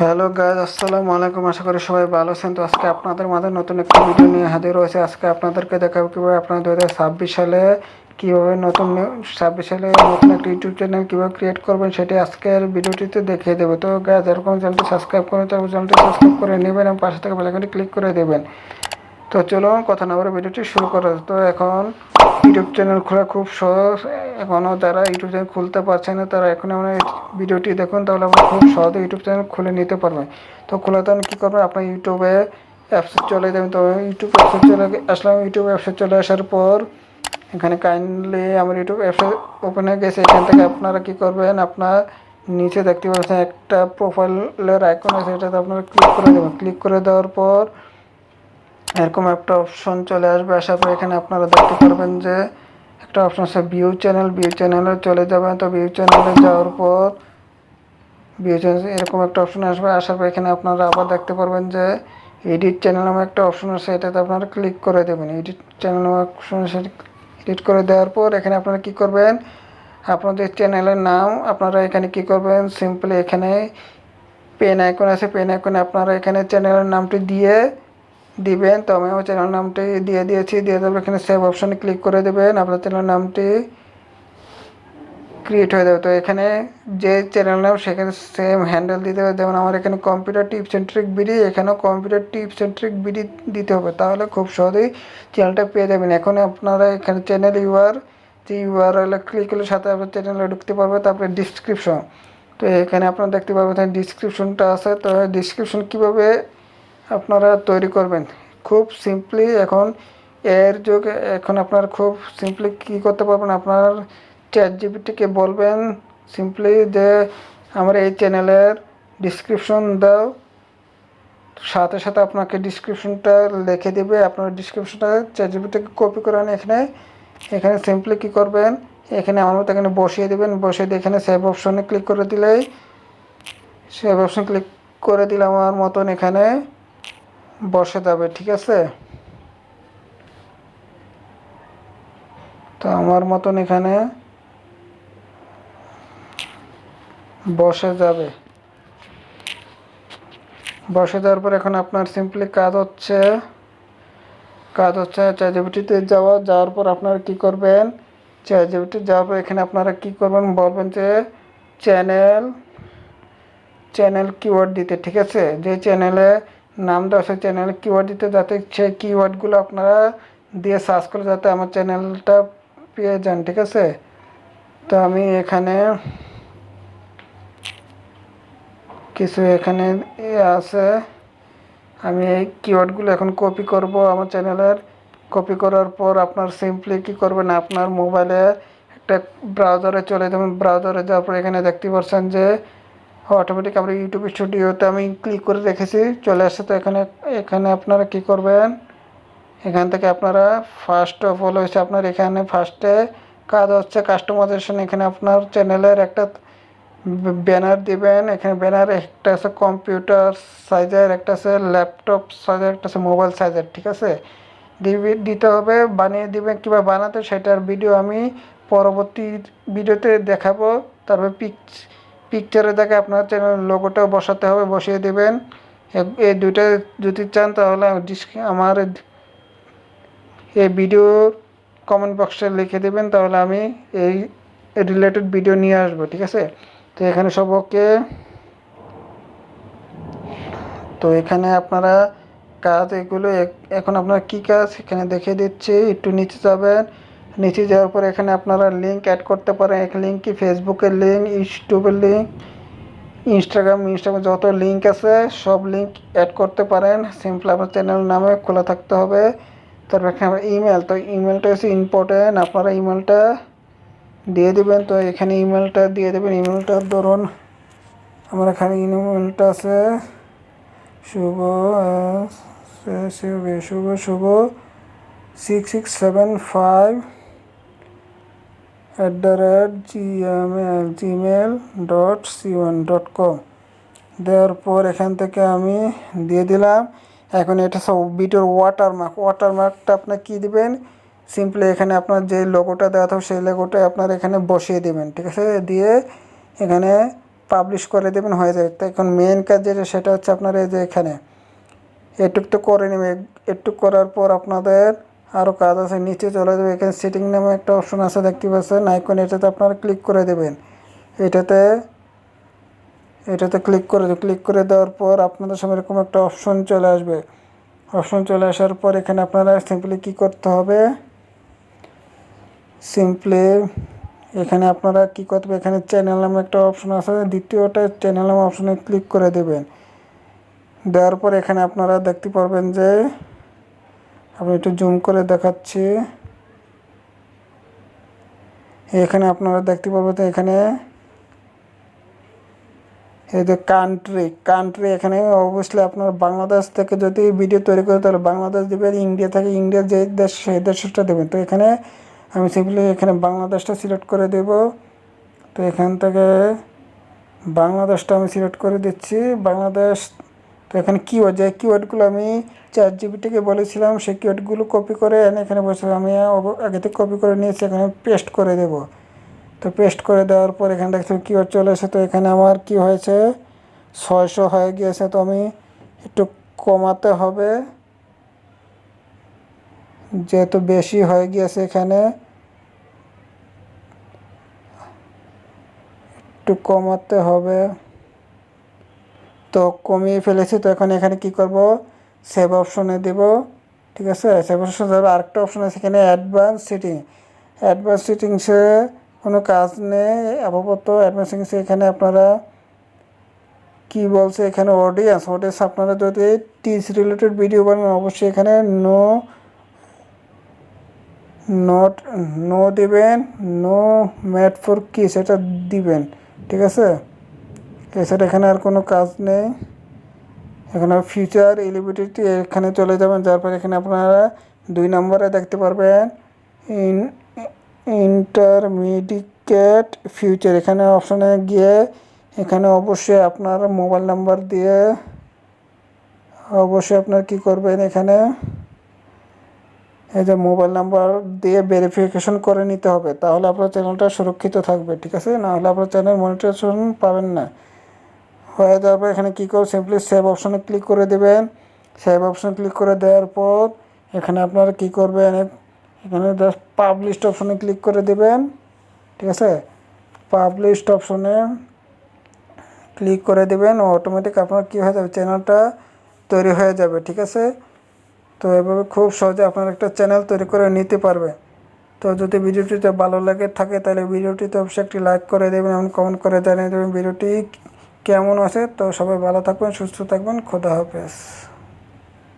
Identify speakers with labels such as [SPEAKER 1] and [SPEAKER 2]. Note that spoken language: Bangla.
[SPEAKER 1] হ্যালো গাইজ, আসসালামু আলাইকুম। আশা করি সবাই ভালো আছেন। তো আজকে আপনাদের মাঝে নতুন একটা ভিডিও নিয়ে হাজির হয়েছে। আজকে আপনাদেরকে দেখাবো কীভাবে আপনার 2026 সালে কীভাবে ছাব্বিশ সালে নতুন একটা ইউটিউব চ্যানেল কীভাবে ক্রিয়েট করবেন, সেটি আজকের ভিডিওটিতে দেখিয়ে দেবো। তো গাইজ, এরকম চ্যানেলটি সাবস্ক্রাইব করে চ্যানেলটি সাবস্ক্রাইব করে নেবেন এবং পাশে থেকে বেল আইকনটি ক্লিক করে দেবেন। তো চলুন কথা না বলে ভিডিওটি শুরু করা যাক। তো এখন ইউটিউব চ্যানেল খোলা খুব সহজ। এখনও যারা ইউটিউব চ্যানেল খুলতে পারছে না, তারা এখন আমরা ভিডিওটি দেখুন, তাহলে আমরা খুব সহজে ইউটিউব চ্যানেল খুলে নিতে পারবেন। তো খোলাতে কী করবেন, আপনার ইউটিউবে অ্যাপসে চলে যাবেন। তো ইউটিউব অ্যাপসে চলে আসলাম। ইউটিউব অ্যাপসে চলে আসার পর এখানে কাইন্ডলি আমার ইউটিউব অ্যাপসে ওপেন হয়ে গেছে। এখান থেকে আপনারা কী করবেন, আপনার নিচে দেখতে পাচ্ছেন একটা প্রোফাইলের আইকন আছে, এটাতে আপনারা ক্লিক করে দেবেন। ক্লিক করে দেওয়ার পর এরকম একটা অপশন চলে আসবে। আসার পর এখানে আপনারা দেখতে পারবেন যে একটা অপশন আছে ভিউ চ্যানেল। ভিউ চ্যানেলে চলে যাবেন। তো ভিউ চ্যানেলে যাওয়ার পর ভিউ চ্যানেল এরকম একটা অপশন আসবে। আসার পর এখানে আপনারা আবার দেখতে পারবেন যে এডিট চ্যানেল নামে একটা অপশন আছে, এটাতে আপনারা ক্লিক করে দেবেন। এডিট চ্যানেল নামে অপশন আছে, এডিট করে দেওয়ার পর এখানে আপনারা কী করবেন, আপনাদের চ্যানেলের নাম আপনারা এখানে কী করবেন, সিম্পলি এখানে পেন আইকন আছে, পেন আইকনে আপনারা এখানে চ্যানেলের নামটি দিয়ে দিবেন। তো আমি আমার চ্যানেল নামটি দিয়ে দিয়েছি। দিয়ে দেবো এখানে সেভ অপশানে ক্লিক করে দেবেন। আপনার চ্যানেল নামটি ক্রিয়েট হয়ে যাবে। তো এখানে যে চ্যানেল নাম সেখানে সেম হ্যান্ডেল দিতে হবে। যেমন আমার এখানে computer tips and trick BD, এখানেও computer tips and trick BD দিতে হবে, তাহলে খুব সহজেই চ্যানেলটা পেয়ে যাবেন। এখন আপনারা এখানে চ্যানেল যে ইউআরএল ক্লিক করলে সাথে আপনার চ্যানেলে ঢুকতে পারবে। তারপরে ডিসক্রিপশন, তো এখানে আপনারা দেখতে পাবেন ডিসক্রিপশনটা আছে। তো ডিসক্রিপশন কীভাবে আপনারা তৈরি করবেন, খুব সিম্পলি এখন এর যুগে এখন আপনার খুব সিম্পলি কী করতে পারবেন, আপনার চ্যাটজিপিটিকে বলবেন সিম্পলি যে আমার এই চ্যানেলের ডিসক্রিপশন দাও, সাথে সাথে আপনাকে ডিসক্রিপশনটা লিখে দেবে। আপনার ডিসক্রিপশনটা চ্যাটজিপিটিকে কপি করে আনে এখানে সিম্পলি কী করবেন, এখানে আমার মতো এখানে বসিয়ে দেবেন। বসিয়ে দিয়ে এখানে সেভ অপশনে ক্লিক করে দিলেই, সেভ অপশন ক্লিক করে দিলে আমার মতন এখানে বসে যাবে। ঠিক আছে, তো আমার মতন এখানে বসে যাবে। বসে যাওয়ার পর এখন আপনার সিম্পলি কাজ হচ্ছে চ্যাটজিপিটিতে যাওয়ার পর আপনারা কী করবেন, চ্যাটজিপিটি যাওয়ার পর এখানে আপনারা কী করবেন, বলবেন যে চ্যানেল কিওয়ার্ড দিতে। ঠিক আছে, যে চ্যানেলে নাম দেওয়া আছে চ্যানেল কিওয়ার্ড দিতে, যাতে সেই কিওয়ার্ডগুলো আপনারা দিয়ে সার্চ করে যাতে আমার চ্যানেলটা পেয়ে যান। ঠিক আছে, তো আমি এখানে কিছু এখানে আছে, আমি এই কিওয়ার্ডগুলো এখন কপি করব আমার চ্যানেলের। কপি করার পর আপনার সিম্পলি কী করবেন, আপনার মোবাইলে একটা ব্রাউজারে চলে যাবেন। ব্রাউজারে যাওয়ার পর এখানে দেখতে পাচ্ছেন যে অটোমেটিক আমরা ইউটিউব স্টুডিওতে আমি ক্লিক করে রেখেছি, চলে আসছে। তো এখানে আপনারা কী করবেন, এখান থেকে আপনারা ফার্স্ট অফ অল হচ্ছে আপনার এখানে ফার্স্টে কাজ হচ্ছে কাস্টমাইজেশন। এখানে আপনার চ্যানেলের একটা ব্যানার দিবেন। এখানে ব্যানার একটা আছে কম্পিউটার সাইজের, একটা আছে ল্যাপটপ সাইজের, একটা আছে মোবাইল সাইজের। ঠিক আছে, দিতে হবে, বানিয়ে দিবেন। কীভাবে বানাতে সেটার ভিডিও আমি পরবর্তী ভিডিওতে দেখাবো। তারপর পিকচারে দেখে আপনার চ্যানেল লোগোটাও বসাতে হবে, বসিয়ে দেবেন। এই দুইটা যদি চান তাহলে আমার এই ভিডিওর কমেন্ট বক্সে লিখে দেবেন, তাহলে আমি এই রিলেটেড ভিডিও নিয়ে আসবো। ঠিক আছে, তো এখানে সব ওকে। তো এখানে আপনারা কাজ এগুলো এখন আপনারা কী কাজ এখানে দেখিয়ে দিচ্ছি। একটু নিচে যাবেন, নিচে যাওয়ার পর এখানে আপনারা লিঙ্ক অ্যাড করতে পারেন। এক লিঙ্ক কি ফেসবুকের লিঙ্ক, ইউটিউবের লিঙ্ক, ইনস্টাগ্রাম যত লিঙ্ক আছে সব লিঙ্ক অ্যাড করতে পারেন। সিম্পল আপনার চ্যানেল নামে খোলা থাকতে হবে। তারপর এখানে ইমেল, তো ইমেলটা হচ্ছে ইম্পর্টেন্ট, আপনারা ইমেলটা দিয়ে দেবেন। তো এখানে ইমেলটা দিয়ে দেবেন। ইমেলটা ধরুন আমার এখানে ইমেলটা আছে শুভ 6675@gmail.com দেওয়ার পর এখান থেকে আমি দিয়ে দিলাম। এখন এটা সব ভিডিওর ওয়াটারমার্কটা আপনার কী দিবেন, সিম্পলি এখানে আপনার যে লোগোটা দেওয়া থাকবে সেই লোগোটা আপনার এখানে বসিয়ে দেবেন। ঠিক আছে, দিয়ে এখানে পাবলিশ করে দেবেন, হয়ে যাবে। তো এখন মেন কাজ যেটা সেটা হচ্ছে আপনার এই যে এখানে এটুক তো করে নেবে। এটুক করার পর আপনাদের আরও কাজ আছে, নিচে চলে যাবে। এখানে সেটিং নামে একটা অপশন আছে দেখতে পাচ্ছেন আইকন, এটাতে আপনারা ক্লিক করে দেবেন। এটাতে ক্লিক করে দেওয়ার পর আপনাদের সামনে এরকম একটা অপশন চলে আসবে। অপশন চলে আসার পর এখানে আপনারা সিম্পলি কী করতে হবে, সিম্পলি এখানে আপনারা কী করতে হবে, এখানে চ্যানেল নামে একটা অপশন আছে, দ্বিতীয়টা চ্যানেল নামে অপশনে ক্লিক করে দেবেন। দেওয়ার পর এখানে আপনারা দেখতে পারবেন যে আমি একটু জুম করে দেখাচ্ছি। এখানে আপনারা দেখতে পারবেন এখানে এই যে কান্ট্রি এখানে অবভিয়াসলি আপনার বাংলাদেশ থেকে যদি ভিডিও তৈরি করে তাহলে বাংলাদেশ দেবেন, ইন্ডিয়া থেকে ইন্ডিয়ার যে দেশ সেই দেশটা দেবেন। তো এখানে আমি সিম্পলি এখানে বাংলাদেশটা সিলেক্ট করে দেব। তো এখান থেকে বাংলাদেশটা আমি সিলেক্ট করে দিচ্ছি, বাংলাদেশ। তো এখানে কিওয়ার্ড, যে কিওয়ার্ডগুলো আমি চ্যাটজিপিটিকে বলেছিলাম সেই কিওয়ার্ডগুলো কপি করে এনে এখানে বসে আমি আগে থেকে কপি করে নিয়েছি, এখানে পেস্ট করে দেব। তো পেস্ট করে দেওয়ার পর এখানে দেখছি কিওয়ার্ড চলে এসে, তো এখানে আমার কি হয়েছে 600 হয়ে গিয়েছে। তো আমি একটু কমাতে হবে, যেহেতু বেশি হয়ে গিয়েছে এখানে একটু কমাতে হবে। তো কমিয়ে ফেলেছি। তো এখন এখানে কি করব, সেভ অপশনে দেব। ঠিক আছে, সেভ অপশন যাবে। আরেকটা অপশন আছে এখানে অ্যাডভান্স সেটিংসে কোনো কাজ নেই আপাতত। অ্যাডভান্স সেটিংসে এখানে আপনারা কি বলছে, এখানে অডিয়েন্স আপনারা যদি টিচ রিলেটেড ভিডিও বানান অবশ্যই এখানে নো দিবেন, নো মেড ফর কিস এটা দিবেন। ঠিক আছে, এছাড়া এখানে আর কোনো কাজ নেই। এখানে ফিউচার এলিজিবিলিটি এখানে চলে যাবেন, যার এখানে আপনারা 2 নম্বরে দেখতে পারবেন ইন্টারমিডিয়েট ফিউচার। এখানে অপশনে গিয়ে এখানে অবশ্যই আপনার মোবাইল নাম্বার দিয়ে অবশ্যই আপনার কি করবেন, এখানে এই যে মোবাইল নাম্বার দিয়ে ভেরিফিকেশন করে নিতে হবে, তাহলে আপনার চ্যানেলটা সুরক্ষিত থাকবে। ঠিক আছে, না হলে আপনার চ্যানেল মনিটাইজেশন পাবেন না। হয়ে যাওয়ার পর এখানে কী করব, সিম্পলি সেভ অপশনে ক্লিক করে দেবেন। সেভ অপশনে ক্লিক করে দেওয়ার পর এখানে আপনারা কী করবেন, এখানে জাস্ট পাবলিশড অপশনে ক্লিক করে দেবেন। ঠিক আছে, পাবলিশড অপশনে ক্লিক করে দেবেন, অটোমেটিক আপনার কী হয়ে যাবে, চ্যানেলটা তৈরি হয়ে যাবে। ঠিক আছে, তো এভাবে খুব সহজে আপনার একটা চ্যানেল তৈরি করে নিতে পারবে। তো যদি ভিডিওটিতে ভালো লাগে থাকে তাহলে ভিডিওটিতে অবশ্যই একটি লাইক করে দেবেন এবং কমেন্ট করে জানিয়ে দেবেন ভিডিওটি কেমন আছে। তো সবাই ভালো থাকবেন, সুস্থ থাকবেন, খোদা হাফেজ।